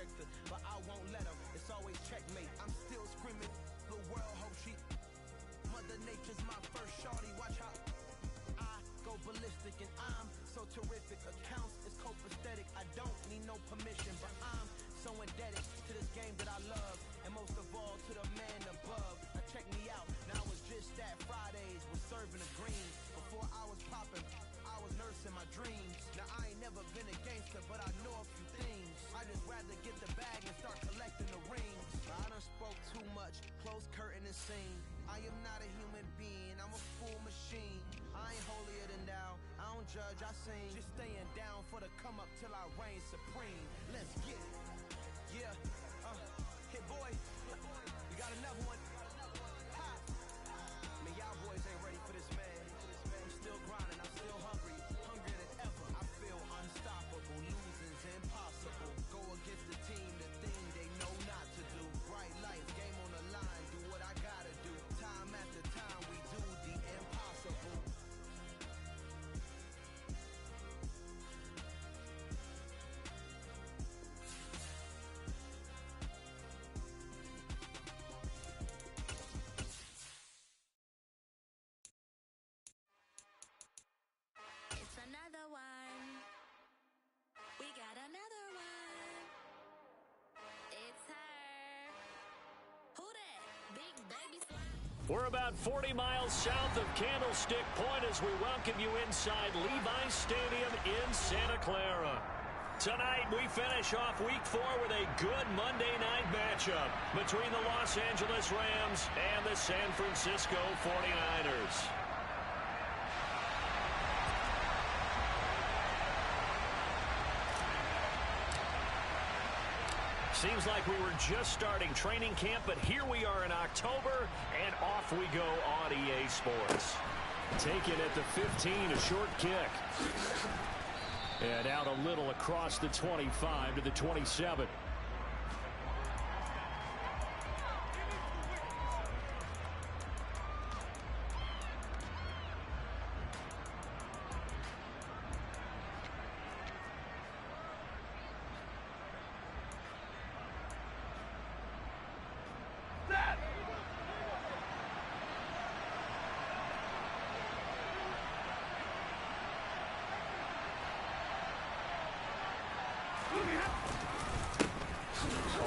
character, but I won't let him. It's always checkmate. I'm still screaming. The world hope she. Mother Nature's my first shorty. Watch how I go ballistic, and I'm so terrific. Accounts is copacetic. I don't need no permission, but I'm so indebted to this game that I love, and most of all to the man above. Now check me out. Now I was just at Fridays, was serving the green. Before I was popping, I was nursing my dreams. Now I ain't never been a gangster, but I know a few things. I just rather get the bag and start collecting the rings. I done spoke too much, close curtain and scene. I am not a human being, I'm a full machine. I ain't holier than thou, I don't judge, I sing. Just staying down for the come up till I reign supreme. Let's get it. Yeah, hit boy, we got another one. Ha. Man, y'all boys ain't ready for this, man. I'm still grinding, I'm still hungry, hungrier than ever. I feel unstoppable, losing's impossible. Go against the team, the thing they know not to do. Bright lights, game on the line, do what I gotta do. Time after time, we do the impossible. Another one. We got another one. It's her. Who that? Big baby slime. We're about 40 miles south of Candlestick Point as we welcome you inside Levi's Stadium in Santa Clara. Tonight, we finish off Week 4 with a good Monday night matchup between the Los Angeles Rams and the San Francisco 49ers. Seems like we were just starting training camp, but here we are in October, and off we go on EA Sports. Taken at the 15, a short kick. And out a little across the 25 to the 27.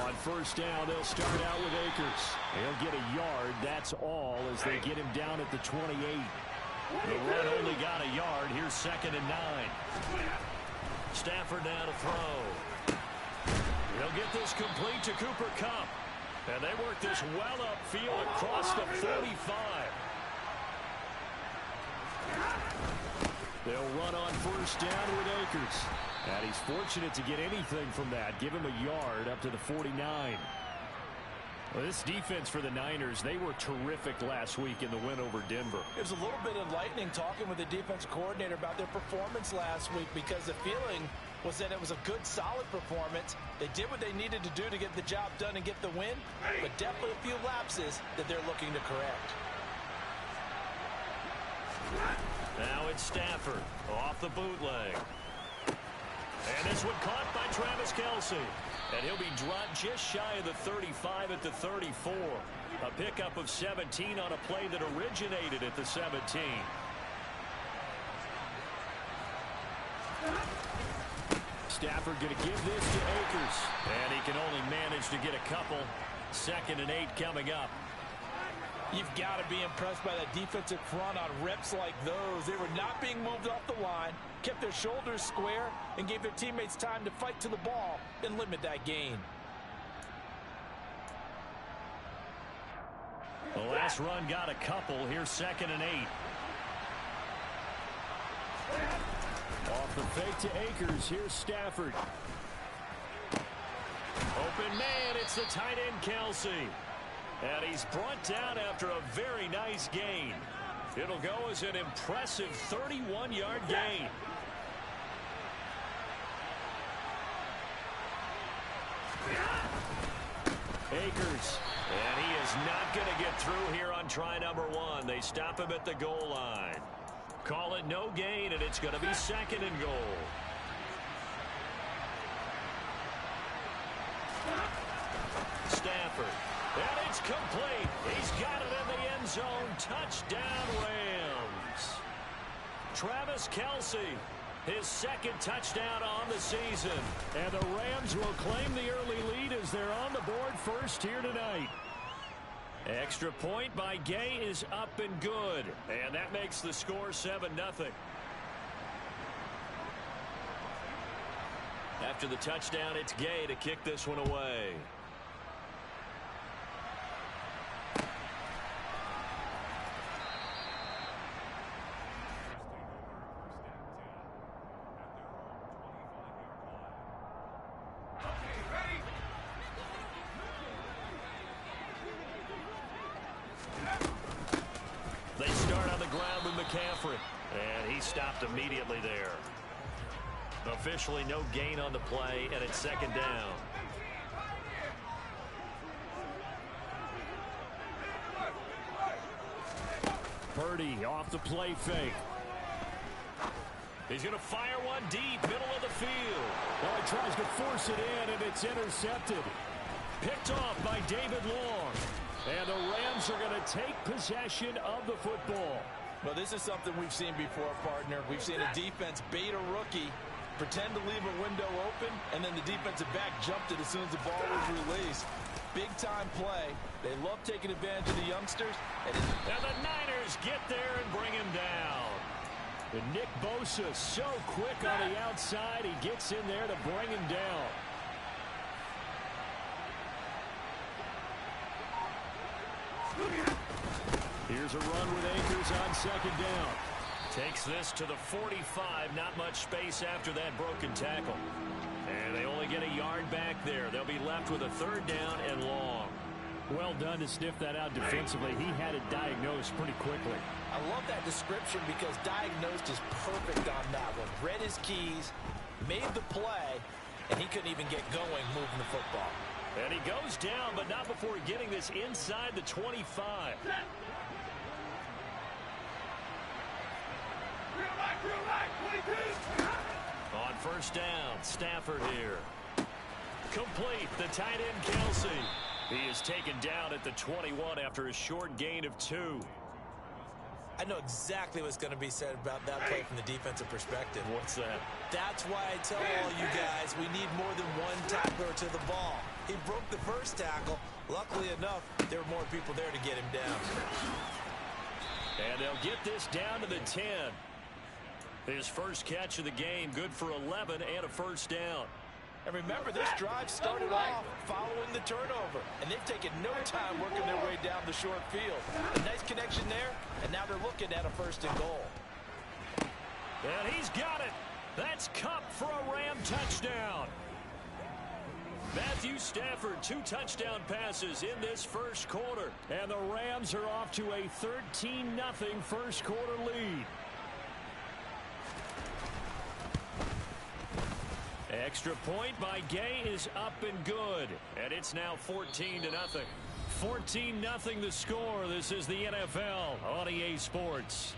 On first down, they'll start out with Akers. He'll get a yard, that's all, as they get him down at the 28. The run only got a yard. Here's 2nd and 9. Stafford now to throw. He'll get this complete to Cooper Kupp. And they work this well upfield across the 45. They'll run on first down with Akers. And he's fortunate to get anything from that. Give him a yard up to the 49. Well, this defense for the Niners, they were terrific last week in the win over Denver. It was a little bit enlightening talking with the defense coordinator about their performance last week, because the feeling was that it was a good, solid performance. They did what they needed to do to get the job done and get the win, but definitely a few lapses that they're looking to correct. Now it's Stafford off the bootleg. And this one caught by Travis Kelce. And he'll be dropped just shy of the 35 at the 34. A pickup of 17 on a play that originated at the 17. Stafford going to give this to Akers. And he can only manage to get a couple. 2nd and 8 coming up. You've got to be impressed by that defensive front on reps like those. They were not being moved off the line, kept their shoulders square, and gave their teammates time to fight to the ball and limit that gain. The last run got a couple. Here's 2nd and 8. Off the fake to Akers. Here's Stafford. Open man. It's the tight end, Kelce. And he's brought down after a very nice gain. It'll go as an impressive 31-yard gain. Akers. And he is not going to get through here on try number 1. They stop him at the goal line. Call it no gain, and it's going to be 2nd and goal. Complete. He's got it in the end zone. Touchdown, Rams. Travis Kelce, his second touchdown on the season. And the Rams will claim the early lead as they're on the board first here tonight. Extra point by Gay is up and good. And that makes the score 7-0. After the touchdown, it's Gay to kick this one away. They start on the ground with McCaffrey. And he stopped immediately there. Officially no gain on the play, and it's second down. Purdy off the play fake. He's going to fire one deep, middle of the field. Well, he tries to force it in, and it's intercepted. Picked off by David Long. And the Rams are going to take possession of the football. Well, this is something we've seen before, partner. We've seen a defense bait a rookie, pretend to leave a window open, and then the defensive back jumped it as soon as the ball was released. Big-time play. They love taking advantage of the youngsters. And the Niners get there and bring him down. And Nick Bosa so quick on the outside. He gets in there to bring him down. Here's a run with Akers on second down. Takes this to the 45. Not much space after that broken tackle. And they only get a yard back there. They'll be left with a third down and long. Well done to sniff that out defensively. He had it diagnosed pretty quickly. I love that description because diagnosed is perfect on that one. Read his keys, made the play, and he couldn't even get going moving the football. And he goes down, but not before getting this inside the 25. On first down, Stafford here. Complete, the tight end Kelce. He is taken down at the 21 after a short gain of 2. I know exactly what's going to be said about that play from the defensive perspective. What's that? That's why I tell all you guys we need more than one tackler to the ball. He broke the first tackle. Luckily enough, there were more people there to get him down. And they'll get this down to the 10. His first catch of the game, good for 11 and a first down. And remember, this drive started off following the turnover, and they've taken no time working their way down the short field. A nice connection there, and now they're looking at a first and goal. And he's got it. That's Kupp for a Ram touchdown. Matthew Stafford, 2 touchdown passes in this first quarter. And the Rams are off to a 13-0 first quarter lead. Extra point by Gay is up and good. And it's now 14-0. 14-0 the score. This is the NFL on EA Sports.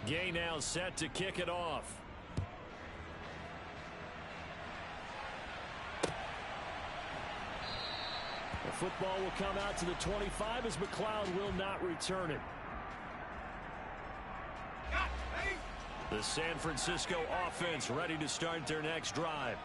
Gay now set to kick it off. The football will come out to the 25 as McLeod will not return it. The San Francisco offense ready to start their next drive.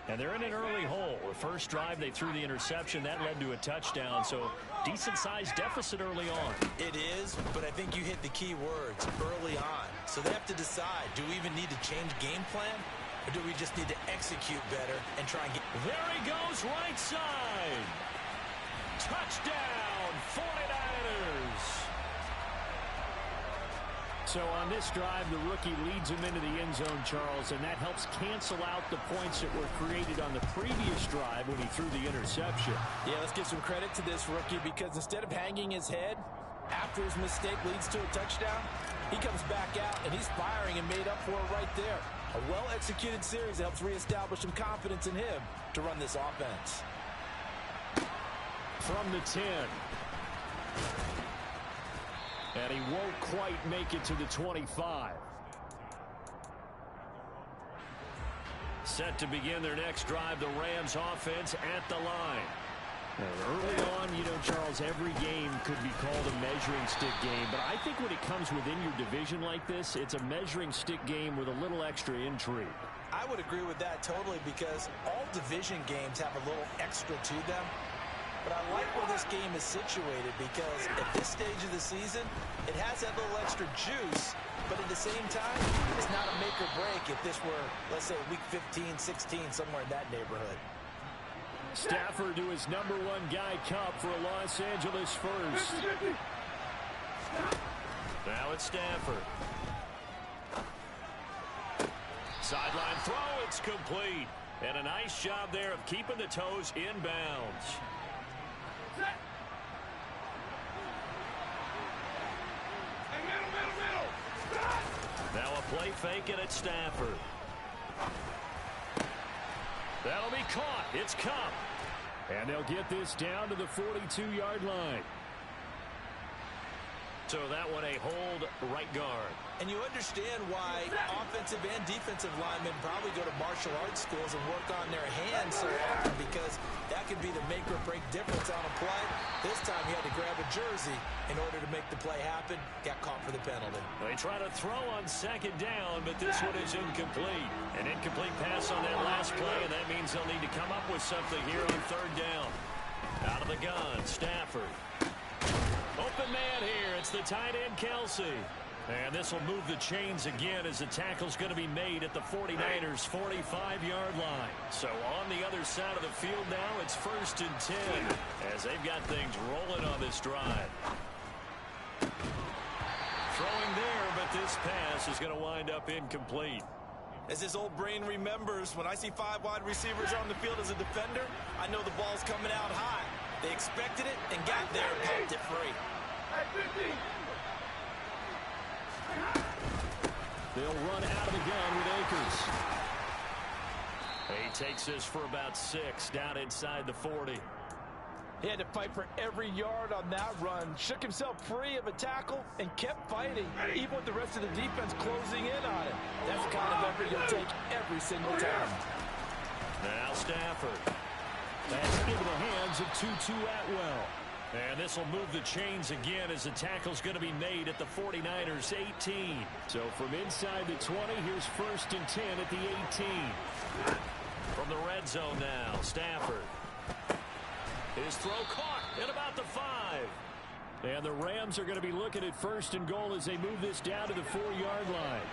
And they're in an early hole. The first drive, they threw the interception. That led to a touchdown, so decent-sized deficit early on. It is, but I think you hit the key words, early on. So they have to decide, do we even need to change game plan? Or do we just need to execute better and try and get... There he goes, right side. Touchdown, 49ers. So on this drive, the rookie leads him into the end zone, Charles, and that helps cancel out the points that were created on the previous drive when he threw the interception. Yeah, let's give some credit to this rookie because instead of hanging his head after his mistake leads to a touchdown, he comes back out and he's firing and made up for it right there. A well-executed series that helps reestablish some confidence in him to run this offense. From the 10. And he won't quite make it to the 25. Set to begin their next drive, the Rams offense at the line. Early on, Charles, every game could be called a measuring stick game. But I think when it comes within your division like this, it's a measuring stick game with a little extra intrigue. I would agree with that totally because all division games have a little extra to them. But I like where this game is situated because at this stage of the season, it has that little extra juice. But at the same time, it's not a make or break if this were, let's say, week 15, 16, somewhere in that neighborhood. Stafford to his #1 guy, Kupp, for a Los Angeles first. Now it's Stafford. Sideline throw, it's complete. And a nice job there of keeping the toes inbounds. Now a play fake, and it's Stafford. That'll be caught. It's Kupp. And they'll get this down to the 42-yard line. So that one a hold right guard. And you understand why offensive and defensive linemen probably go to martial arts schools and work on their hands so often because that could be the make or break difference on a play. This time he had to grab a jersey in order to make the play happen. Got caught for the penalty. They try to throw on second down, but this one is incomplete. An incomplete pass on that last play, and that means they'll need to come up with something here on third down. Out of the gun, Stafford. Open man here. It's the tight end, Kelsey. And this will move the chains again as the tackle's going to be made at the 49ers' 45-yard line. So on the other side of the field now, it's 1st and 10 as they've got things rolling on this drive. Throwing there, but this pass is going to wind up incomplete. As his old brain remembers, when I see 5 wide receivers on the field as a defender, I know the ball's coming out high. They expected it and got there and popped it free. They'll run out of the gun with Akers. He takes this for about 6 down inside the 40. He had to fight for every yard on that run, shook himself free of a tackle, and kept fighting, even with the rest of the defense closing in on him. That's the kind of effort you'll take every single time. Now Stafford. That's into the hands of Tutu Atwell. And this will move the chains again as the tackle's going to be made at the 49ers' 18. So from inside the 20, here's 1st and 10 at the 18. From the red zone now, Stafford. His throw caught at about the 5. And the Rams are going to be looking at 1st and goal as they move this down to the 4-yard line.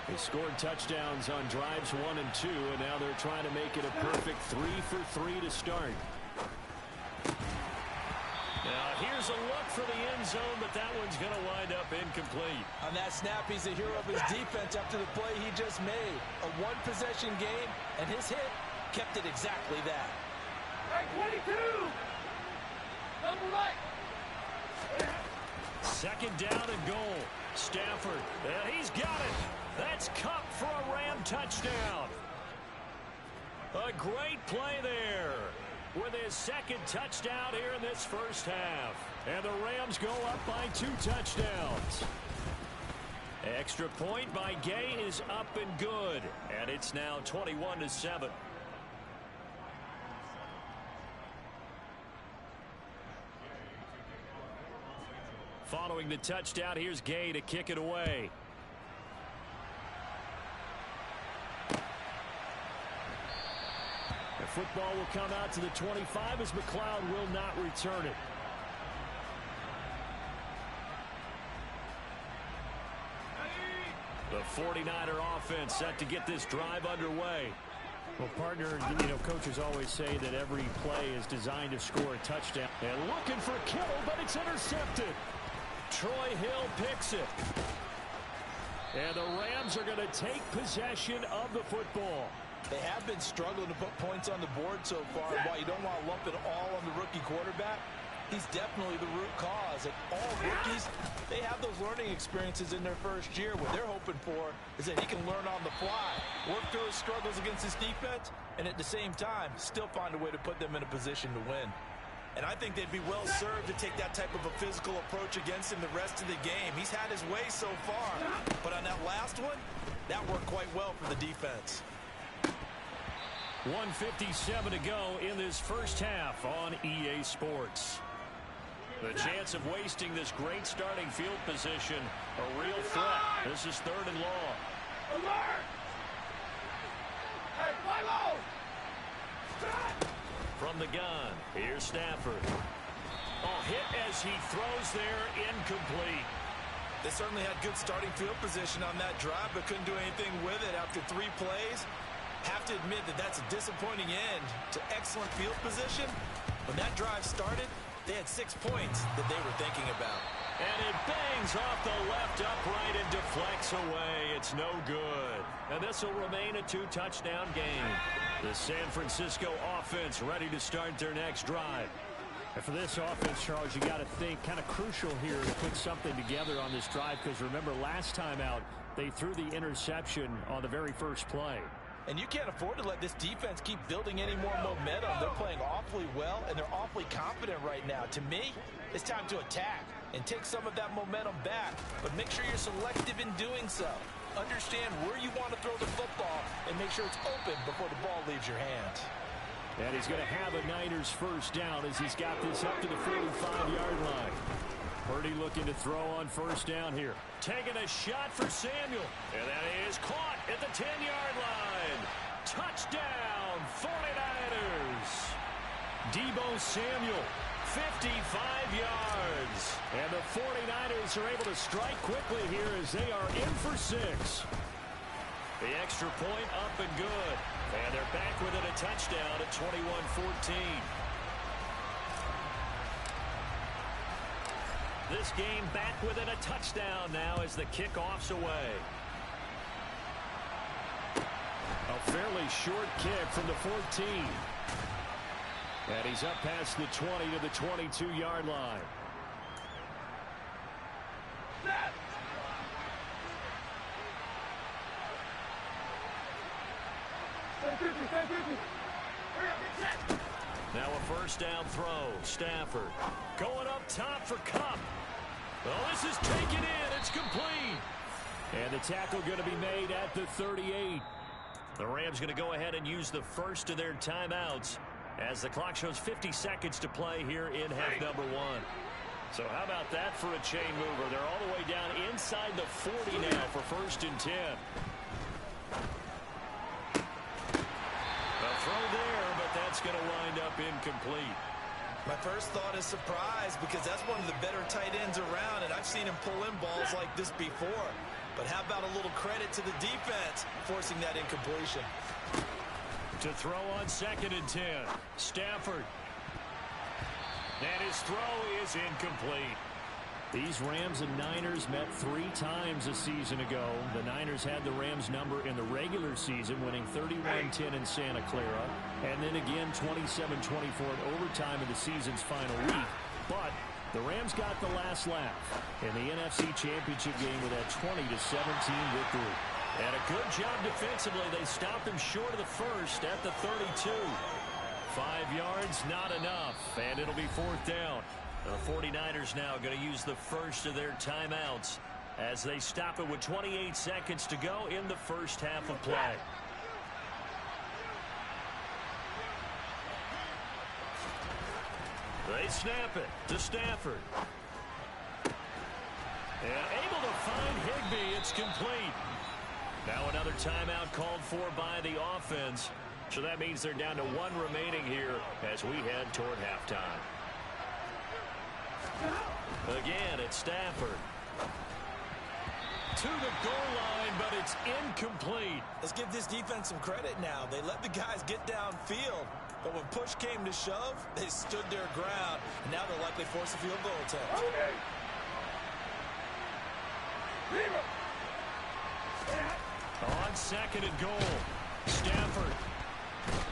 They scored touchdowns on drives 1 and 2, and now they're trying to make it a perfect 3 for 3 to start. Now here's a look for the end zone, but that one's going to wind up incomplete. On that snap, he's a hero of his defense after the play he just made. A one-possession game, and his hit kept it exactly that. Right 22! Number 9! 2nd down and goal. Stafford, and he's got it. That's Kupp for a Ram touchdown. A great play there with his 2nd touchdown here in this first half. And the Rams go up by 2 touchdowns. Extra point by Gay is up and good. And it's now 21-7. Following the touchdown, here's Gay to kick it away. The football will come out to the 25 as McLeod will not return it. The 49er offense set to get this drive underway. Well, partner, coaches always say that every play is designed to score a touchdown. And looking for Kittle, but it's intercepted. Troy Hill picks it. And the Rams are going to take possession of the football. They have been struggling to put points on the board so far. And while you don't want to lump it all on the rookie quarterback, he's definitely the root cause. And all rookies, they have those learning experiences in their first year. What they're hoping for is that he can learn on the fly, work through his struggles against his defense, and at the same time, still find a way to put them in a position to win. And I think they'd be well served to take that type of a physical approach against him the rest of the game. He's had his way so far. But on that last one, that worked quite well for the defense. 1:57 to go in this first half on EA Sports. The chance of wasting this great starting field position, a real threat. This is 3rd and long. Alert! Hey, fly low! From the gun, here's Stafford. Oh, hit as he throws there, incomplete. They certainly had good starting field position on that drive, but couldn't do anything with it after 3 plays. Have to admit that that's a disappointing end to excellent field position. When that drive started, they had 6 points that they were thinking about. And it bangs off the left upright and deflects away. It's no good. And this will remain a 2-touchdown game. The San Francisco offense ready to start their next drive. And for this offense, Charles, you got to think kind of crucial here to put something together on this drive, because remember last time out they threw the interception on the very first play. And you can't afford to let this defense keep building any more momentum. They're playing awfully well, and they're awfully confident right now. To me, it's time to attack and take some of that momentum back. But make sure you're selective in doing so. Understand where you want to throw the football and make sure it's open before the ball leaves your hands. And he's going to have a Niners first down as he's got this up to the 45-yard line. Purdy looking to throw on first down here. Taking a shot for Samuel. And that is caught at the 10-yard line. Touchdown, 49ers. Deebo Samuel, 55 yards. And the 49ers are able to strike quickly here as they are in for 6. The extra point up and good. And they're back within a touchdown at 21-14. This game back within a touchdown now as the kickoff's away. A fairly short kick from the 14. And he's up past the 20 to the 22-yard line. Now a first down throw. Stafford going up top for Kupp. Oh, this is taken in. It's complete. And the tackle going to be made at the 38. The Rams going to go ahead and use the first of their timeouts as the clock shows 50 seconds to play here in half number 1. So how about that for a chain mover? They're all the way down inside the 40 now for 1st and 10. A throw there, but that's going to wind up incomplete. My first thought is surprise, because that's one of the better tight ends around, and I've seen him pull in balls like this before. But how about a little credit to the defense forcing that incompletion? To throw on 2nd and 10. Stafford. And his throw is incomplete. These Rams and Niners met 3 times a season ago. The Niners had the Rams number in the regular season, winning 31-10 in Santa Clara, and then again 27-24 in overtime in the season's final week. But the Rams got the last laugh in the NFC Championship game with that 20-17 victory. And a good job defensively. They stopped them short of the first at the 32. 5 yards, not enough, and it'll be 4th down. The 49ers now going to use the first of their timeouts as they stop it with 28 seconds to go in the first half of play. They snap it to Stafford. And able to find Higbee. It's complete. Now another timeout called for by the offense. So that means they're down to 1 remaining here as we head toward halftime. Again, it's Stafford. To the goal line, but it's incomplete. Let's give this defense some credit now. They let the guys get downfield, but when push came to shove, they stood their ground. And now they'll likely force a field goal attempt. Okay. On 2nd and goal, Stafford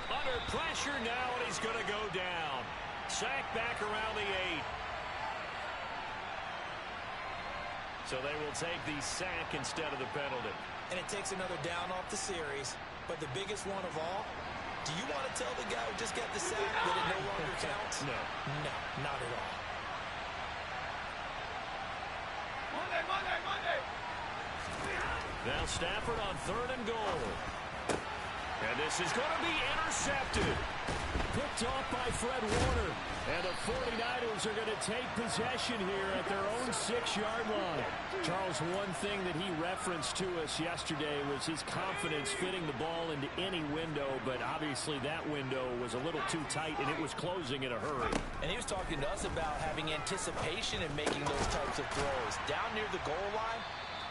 under pressure now, and he's going to go down. Sacked back around the 8. So they will take the sack instead of the penalty. And it takes another down off the series. But the biggest one of all, do you want to tell the guy who just got the sack that it no longer counts? No. No. Not at all. Monday. Now Stafford on 3rd and goal. And this is going to be intercepted. Picked off by Fred Warner. And the 49ers are going to take possession here at their own 6-yard line. Charles, one thing that he referenced to us yesterday was his confidence fitting the ball into any window, but obviously that window was a little too tight, and it was closing in a hurry. And he was talking to us about having anticipation in making those types of throws. Down near the goal line,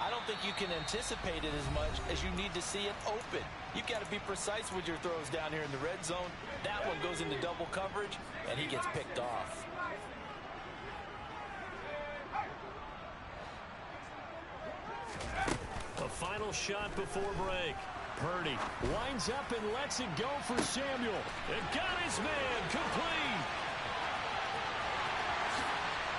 I don't think you can anticipate it as much as you need to see it open. You've got to be precise with your throws down here in the red zone. That one goes into double coverage, and he gets picked off. A final shot before break. Purdy winds up and lets it go for Samuel. And got his man complete.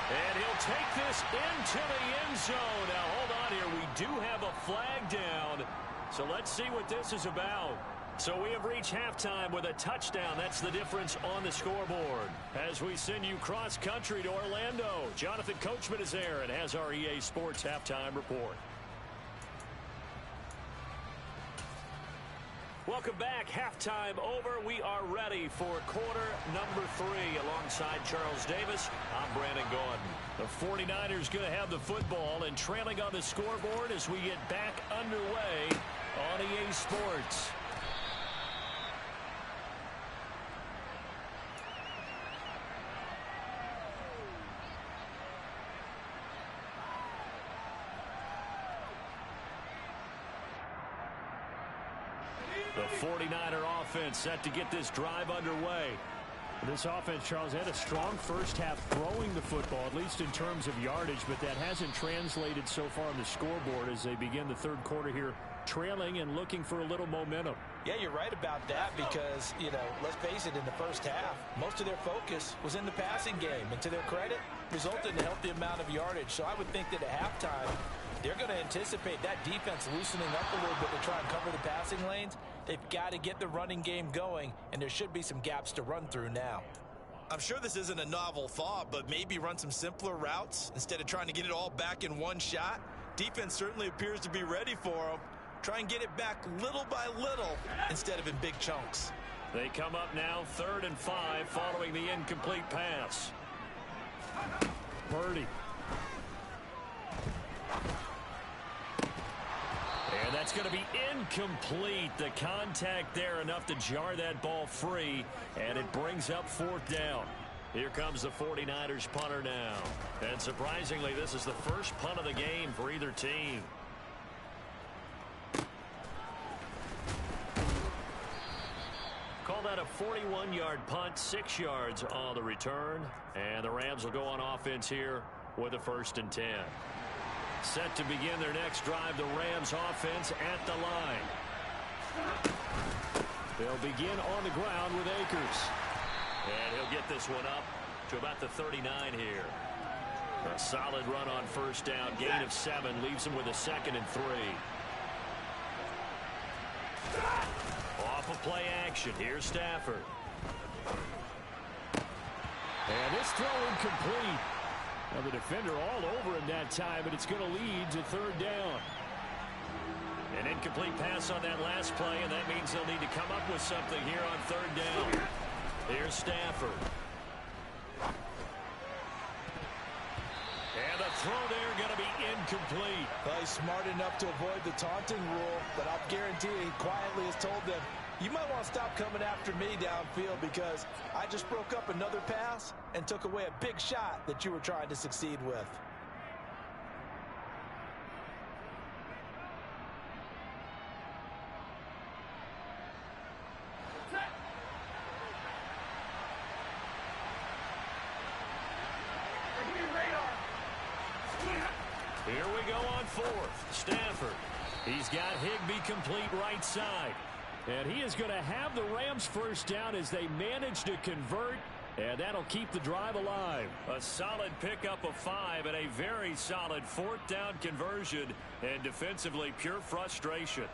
And he'll take this into the end zone. Now, hold on here. We do have a flag down. So let's see what this is about. So we have reached halftime with a touchdown. That's the difference on the scoreboard. As we send you cross-country to Orlando, Jonathan Coachman is there and has our EA Sports halftime report. Welcome back. Halftime over. We are ready for quarter number 3. Alongside Charles Davis, I'm Brandon Gaudin. The 49ers going to have the football and trailing on the scoreboard as we get back underway on EA Sports. The 49er offense set to get this drive underway. This offense, Charles, had a strong first half throwing the football, at least in terms of yardage, but that hasn't translated so far on the scoreboard as they begin the third quarter here, trailing and looking for a little momentum. Yeah, you're right about that because, let's face it, in the first half, most of their focus was in the passing game. And to their credit, resulted in a healthy amount of yardage. So I would think that at halftime, they're going to anticipate that defense loosening up a little bit to try and cover the passing lanes. They've got to get the running game going, and there should be some gaps to run through now. I'm sure this isn't a novel thought, but maybe run some simpler routes instead of trying to get it all back in one shot. Defense certainly appears to be ready for them. Try and get it back little by little instead of in big chunks. They come up now 3rd and 5 following the incomplete pass. Purdy. And that's going to be incomplete. The contact there enough to jar that ball free, and it brings up 4th down. Here comes the 49ers punter now. And surprisingly, this is the first punt of the game for either team. Call that a 41-yard punt, 6 yards on the return. And the Rams will go on offense here with a 1st and 10. Set to begin their next drive, the Rams offense at the line. They'll begin on the ground with Akers. And he'll get this one up to about the 39 here. A solid run on 1st down. Gain of 7 leaves him with a 2nd and 3. Off of play action. Here's Stafford. And this throw incomplete. Now the defender all over him that time, but it's going to lead to 3rd down. An incomplete pass on that last play, and that means they'll need to come up with something here on 3rd down. Here's Stafford. And the throw there going to be incomplete. Well, he's smart enough to avoid the taunting rule, but I'll guarantee you he quietly has told them, you might want to stop coming after me downfield because I just broke up another pass and took away a big shot that you were trying to succeed with. Here we go on 4th. Stafford. He's got Higbee complete right side. And he is going to have the Rams 1st down as they manage to convert, and that'll keep the drive alive. A solid pickup of 5 and a very solid 4th down conversion, and defensively pure frustration.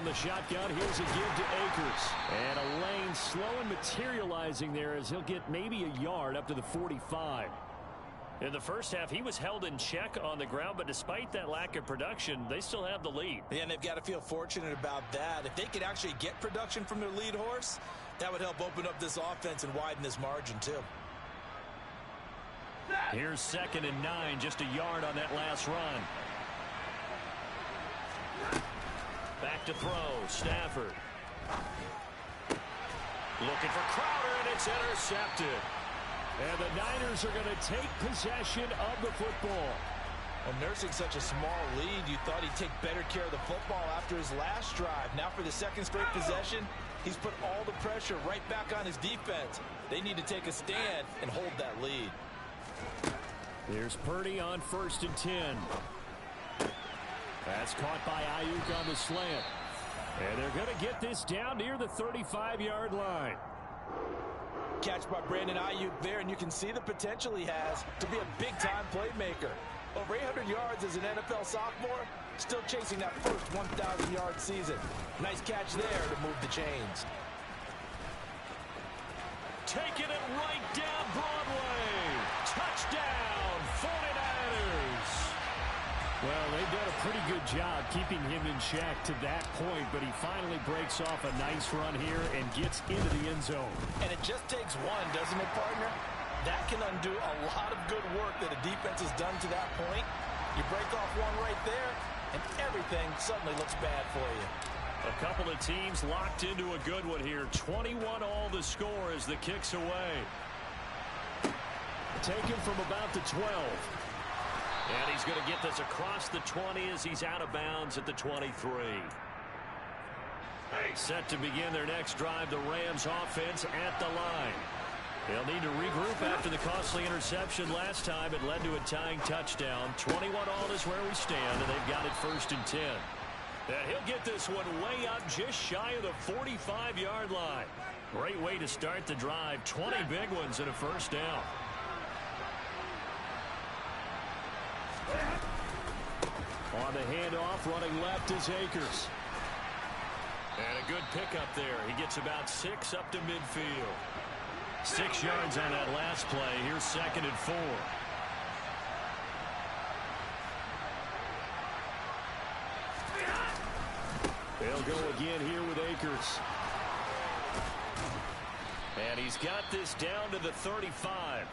from the shotgun. Here's a give to Akers. And a lane slow and materializing there as he'll get maybe a yard up to the 45. In the first half, he was held in check on the ground, but despite that lack of production, they still have the lead. Yeah, and they've got to feel fortunate about that. If they could actually get production from their lead horse, that would help open up this offense and widen this margin, too. Here's 2nd and 9, just a yard on that last run. Back to throw, Stafford. Looking for Crowder, and it's intercepted. And the Niners are going to take possession of the football. Well, nursing such a small lead, you thought he'd take better care of the football after his last drive. Now for the second straight possession, he's put all the pressure right back on his defense. They need to take a stand and hold that lead. Here's Purdy on 1st and 10. That's caught by Ayuk on the slant. And they're going to get this down near the 35-yard line. Catch by Brandon Ayuk there, and you can see the potential he has to be a big-time playmaker. Over 800 yards as an NFL sophomore, still chasing that first 1,000-yard season. Nice catch there to move the chains. Taking it right down Broadway. Touchdown, 49ers. Well, they've done a pretty good job keeping him in check to that point, but he finally breaks off a nice run here and gets into the end zone. And it just takes one, doesn't it, partner? That can undo a lot of good work that a defense has done to that point. You break off one right there, and everything suddenly looks bad for you. A couple of teams locked into a good one here. 21 all the score as the kick's away. Taken from about the 12. And he's going to get this across the 20 as he's out of bounds at the 23. Set to begin their next drive, the Rams offense at the line. They'll need to regroup after the costly interception last time. It led to a tying touchdown. 21 all is where we stand, and they've got it 1st and 10. And he'll get this one way up just shy of the 45-yard line. Great way to start the drive. 20 big ones and a first down. On the handoff, running left is Akers. And a good pickup there. He gets about 6 up to midfield. 6 yards on that last play. Here's 2nd and 4. They'll go again here with Akers. And he's got this down to the 35.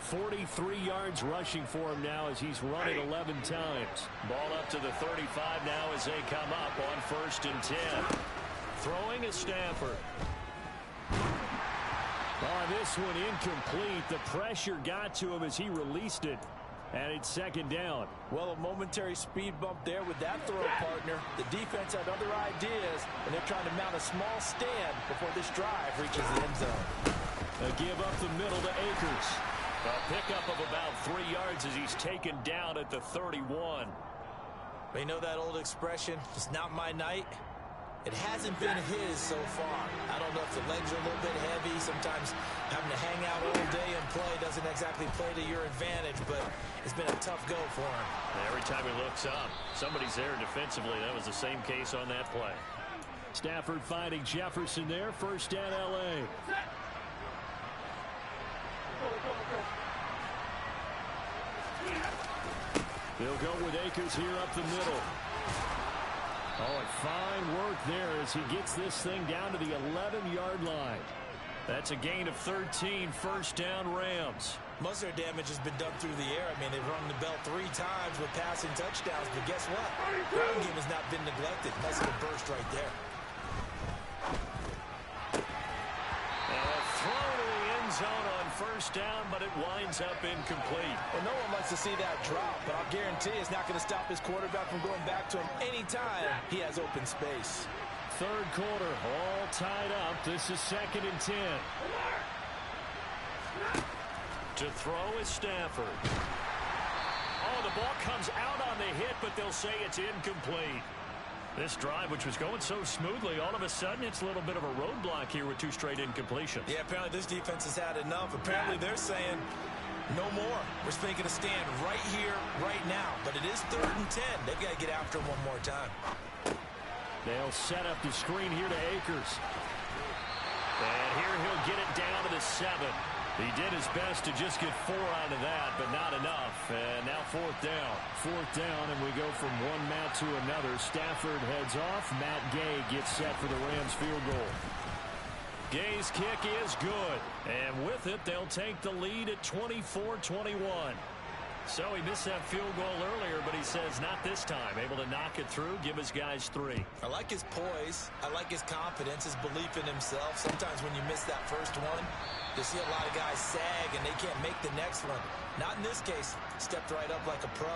43 yards rushing for him now as he's run it 11 times. Ball up to the 35 now as they come up on 1st and 10. Throwing is Stafford. This one incomplete. The pressure got to him as he released it. And it's 2nd down. Well, a momentary speed bump there with that throw, partner. The defense had other ideas, and they're trying to mount a small stand before this drive reaches the end zone. A give up the middle to Akers. A pickup of about 3 yards as he's taken down at the 31. You know that old expression, it's not my night? It hasn't been his so far. I don't know if the legs are a little bit heavy. Sometimes having to hang out all day and play doesn't exactly play to your advantage, but it's been a tough go for him. Every time he looks up, somebody's there defensively. That was the same case on that play. Stafford finding Jefferson there. 1st down, L.A. They'll go with Akers here up the middle. Oh, and fine work there as he gets this thing down to the 11-yard line. That's a gain of 13, 1st down Rams. Most of their damage has been done through the air. I mean, they've rung the bell 3 times with passing touchdowns, but guess what? Ground game has not been neglected. Nice little burst right there. Throw to the end zone on 1st down, but it winds up incomplete. Well, no one likes to see that drop, but I'll guarantee it's not going to stop his quarterback from going back to him anytime he has open space. 3rd quarter, all tied up. This is 2nd and 10. To throw is Stafford. Oh, the ball comes out on the hit, but they'll say it's incomplete. This drive, which was going so smoothly, all of a sudden it's a little bit of a roadblock here with 2 straight incompletions. Yeah, apparently this defense has had enough. Apparently they're saying no more. We're making a stand right here, right now. But it is 3rd and 10. They've got to get after him one more time. They'll set up the screen here to Akers. And here he'll get it down to the 7. He did his best to just get 4 out of that, but not enough. And now 4th down. 4th down, and we go from one Matt to another. Stafford heads off. Matt Gay gets set for the Rams field goal. Gay's kick is good. And with it, they'll take the lead at 24-21. So he missed that field goal earlier, but he says not this time. Able to knock it through, give his guys 3. I like his poise. I like his confidence, his belief in himself. Sometimes when you miss that first one, you see a lot of guys sag and they can't make the next one. Not in this case. Stepped right up like a pro.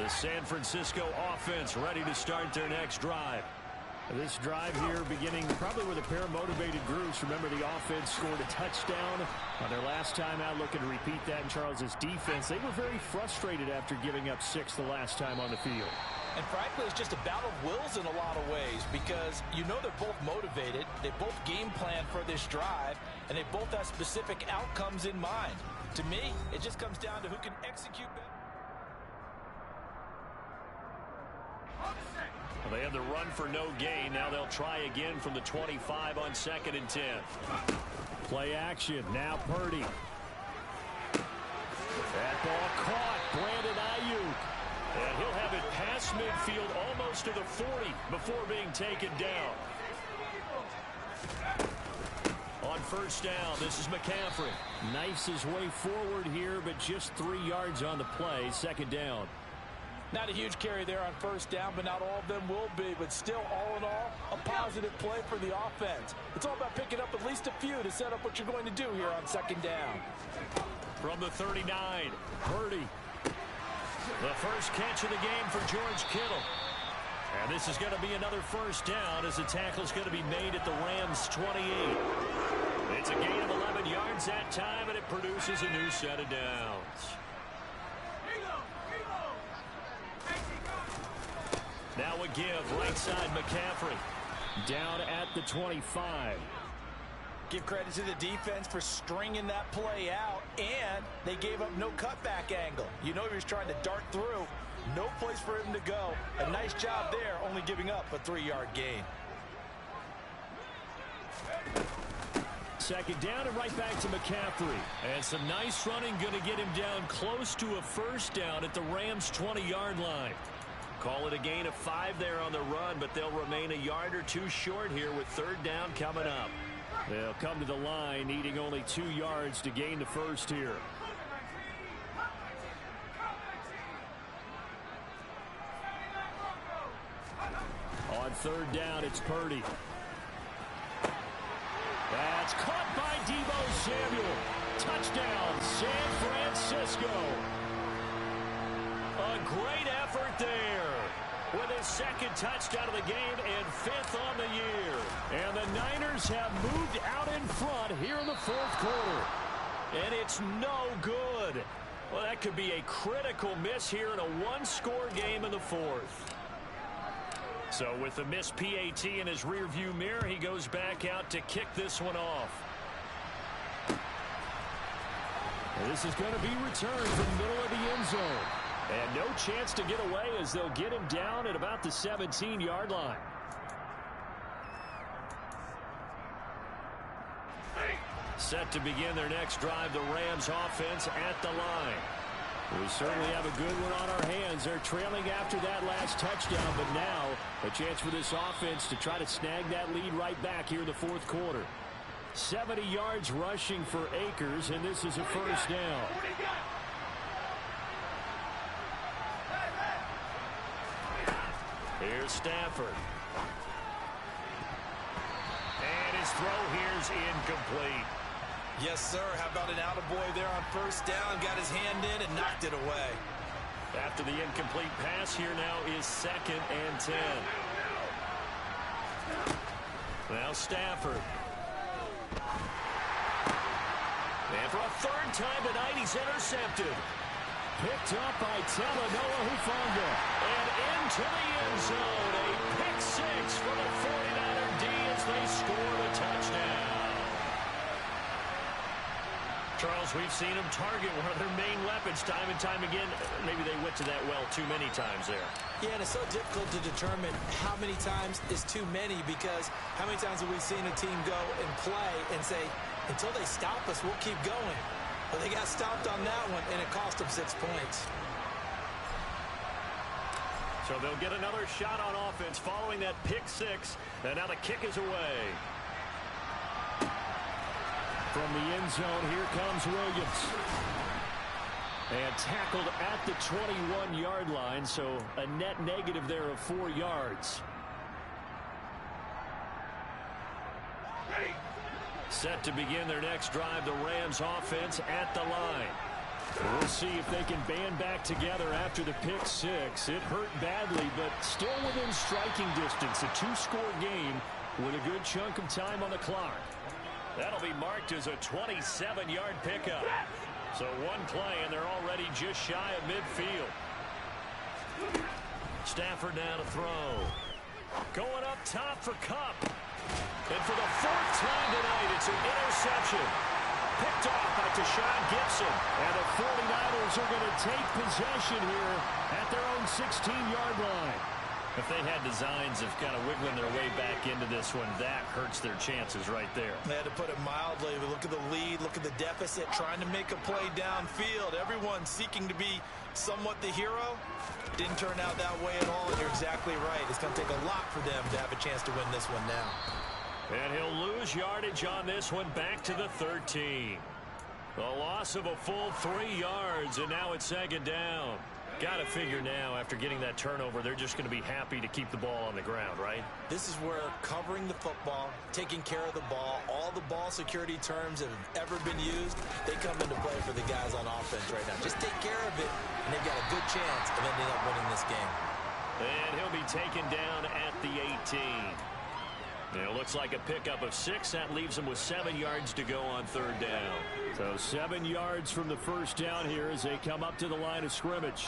The San Francisco offense ready to start their next drive. This drive here beginning probably with a pair of motivated groups. Remember, the offense scored a touchdown on their last time out. Looking to repeat that in Charles's defense. They were very frustrated after giving up 6 the last time on the field. And frankly, it's just a battle of wills in a lot of ways because you know they're both motivated. They both game plan for this drive, and they both have specific outcomes in mind. To me, it just comes down to who can execute better. Well, they have the run for no gain. Now they'll try again from the 25 on 2nd and 10. Play action. Now Purdy. That ball caught. Brandon Ayuk. And he'll have it past midfield almost to the 40 before being taken down. On 1st down, this is McCaffrey. Knifes his way forward here, but just 3 yards on the play. 2nd down. Not a huge carry there on 1st down, but not all of them will be. But still, all in all, a positive play for the offense. It's all about picking up at least a few to set up what you're going to do here on 2nd down. From the 39, Purdy. The first catch of the game for George Kittle. And this is going to be another 1st down as the tackle's going to be made at the Rams' 28. It's a gain of 11 yards that time, and it produces a new set of downs. Now a give, right side McCaffrey. Down at the 25. Give credit to the defense for stringing that play out, and they gave up no cutback angle. You know he was trying to dart through. No place for him to go. A nice job there, only giving up a 3-yard gain. 2nd down and right back to McCaffrey. And some nice running going to get him down close to a 1st down at the Rams' 20-yard line. Call it a gain of 5 there on the run, but they'll remain a yard or 2 short here with 3rd down coming up. They'll come to the line needing only 2 yards to gain the 1st here. On 3rd down, it's Purdy. That's caught by Deebo Samuel. Touchdown, San Francisco. A great effort there with his 2nd touchdown of the game and 5th on the year. And the Niners have moved out in front here in the 4th quarter. And it's no good. Well, that could be a critical miss here in a 1-score game in the 4th. So with the missed PAT in his rearview mirror, he goes back out to kick this one off. And this is going to be returned from the middle of the end zone. And no chance to get away as they'll get him down at about the 17-yard line. Set to begin their next drive, the Rams offense at the line. We certainly have a good one on our hands. They're trailing after that last touchdown, but now a chance for this offense to try to snag that lead right back here in the 4th quarter. 70 yards rushing for Akers, and this is a 1st down. Here's Stafford. And his throw here's incomplete. Yes, sir. How about an attaboy there on 1st down? Got his hand in and knocked it away. After the incomplete pass, here now is 2nd and 10. Now Stafford. And for a 3rd time tonight, he's intercepted. Picked up by Talanoa Hufanga. And into the end zone. A pick 6 for the 49er D as they score the touchdown. Charles, we've seen them target one of their main weapons time and time again. Maybe they went to that well too many times there. Yeah, and it's so difficult to determine how many times is too many, because how many times have we seen a team go and play and say, until they stop us, we'll keep going. But they got stopped on that one, and it cost them 6 points. So they'll get another shot on offense following that pick six, and now the kick is away. From the end zone, here comes Williams. And tackled at the 21-yard line, so a net negative there of 4 yards. Set to begin their next drive, the Rams offense at the line. We'll see if they can band back together after the pick six. It hurt badly, but still within striking distance. A 2-score game with a good chunk of time on the clock. That'll be marked as a 27-yard pickup. So one play, and they're already just shy of midfield. Stafford now to throw. Going up top for Kupp. And for the 4th time tonight, it's an interception. Picked off by Tashawn Gibson. And the 49ers are going to take possession here at their own 16-yard line. If they had designs of kind of wiggling their way back into this one, that hurts their chances right there. They had to put it mildly. Look at the lead, look at the deficit, trying to make a play downfield. Everyone seeking to be somewhat the hero. Didn't turn out that way at all, and you're exactly right. It's going to take a lot for them to have a chance to win this one now. And he'll lose yardage on this one, back to the 13. A loss of a full 3 yards, and now it's 2nd down. Got to figure now, after getting that turnover, they're just going to be happy to keep the ball on the ground, right? This is where covering the football, taking care of the ball, all the ball security terms that have ever been used, they come into play for the guys on offense right now. Just take care of it, and they've got a good chance of ending up winning this game. And he'll be taken down at the 18. It looks like a pickup of 6. That leaves them with 7 yards to go on 3rd down. So 7 yards from the first down here as they come up to the line of scrimmage.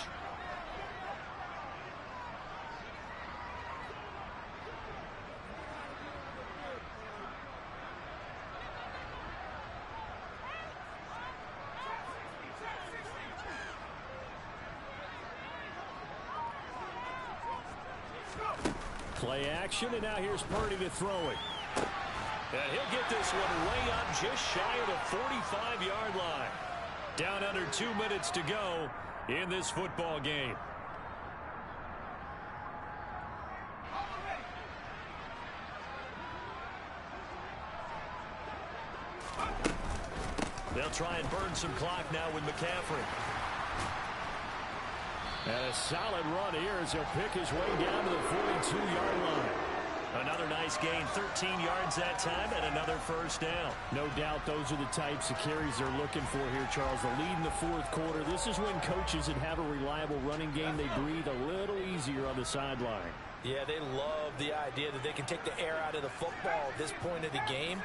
Play action, and now here's Purdy to throw it. And he'll get this one way up just shy of the 45-yard line. Down under 2 minutes to go in this football game. They'll try and burn some clock now with McCaffrey. And a solid run here as he'll pick his way down to the 42-yard line. Another nice gain, 13 yards that time, and another first down. No doubt those are the types of carries they're looking for here, Charles. The lead in the 4th quarter. This is when coaches that have a reliable running game, they breathe a little easier on the sideline. Yeah, they love the idea that they can take the air out of the football at this point of the game.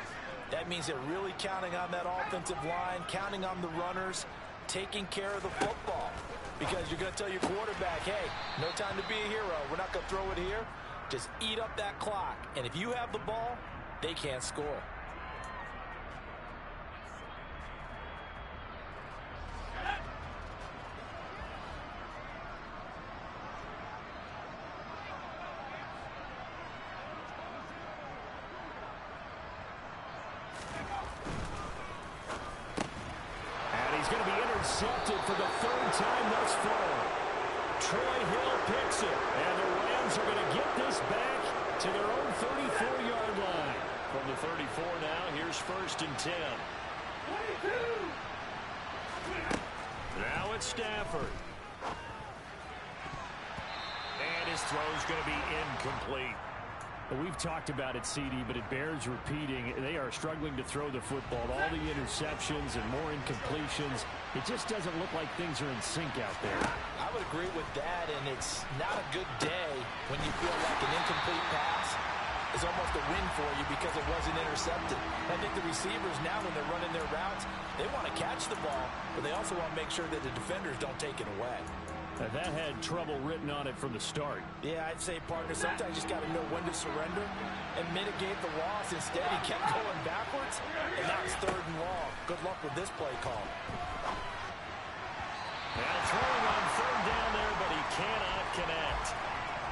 That means they're really counting on that offensive line, counting on the runners, taking care of the football. Because you're going to tell your quarterback, hey, no time to be a hero. We're not going to throw it here. Just eat up that clock. And if you have the ball, they can't score. And he's going to be intercepted for the 3rd time thus far. Troy Hill picks it, and the Rams are going to get this back to their own 34-yard line. From the 34 now, here's 1st and 10. 22. Now it's Stafford. And his throw's going to be incomplete. We've talked about it, CD, but it bears repeating. They are struggling to throw the football. All the interceptions and more incompletions. It just doesn't look like things are in sync out there. I would agree with that, and it's not a good day when you feel like an incomplete pass is almost a win for you because it wasn't intercepted. I think the receivers now, when they're running their routes, they want to catch the ball, but they also want to make sure that the defenders don't take it away. And that had trouble written on it from the start. Yeah, I'd say, partner, sometimes you just got to know when to surrender and mitigate the loss. Instead, he kept going backwards, and now it's 3rd and long. Good luck with this play call. Now throwing on 3rd down there, but he cannot connect.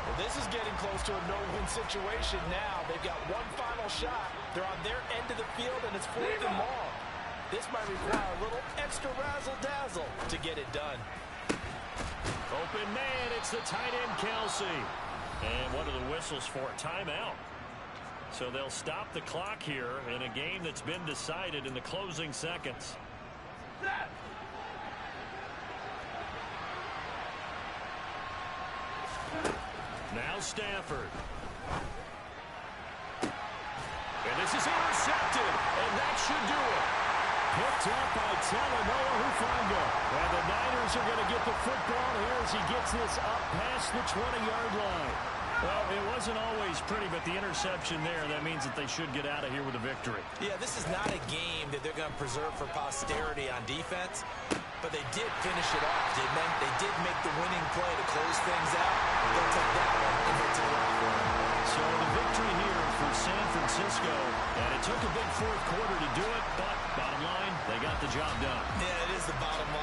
Well, this is getting close to a no-win situation now. They've got one final shot. They're on their end of the field, and it's 4th and long. This might require a little extra razzle-dazzle to get it done. Open man, it's the tight end, Kelsey. And what are the whistles for? Timeout. So they'll stop the clock here in a game that's been decided in the closing seconds. Now Stafford. And this is intercepted, and that should do it. Picked up by Talanoa Hufanga. And the Niners are going to get the football here as he gets this up past the 20-yard line. Well, it wasn't always pretty, but the interception there, that means that they should get out of here with a victory. Yeah, this is not a game that they're going to preserve for posterity on defense, but they did finish it off, didn't they? They did make the winning play to close things out. They'll take that one and head to the locker room. So the victory here for San Francisco, and it took a big 4th quarter to do it, but bottom line, they got the job done. Yeah, it is the bottom line.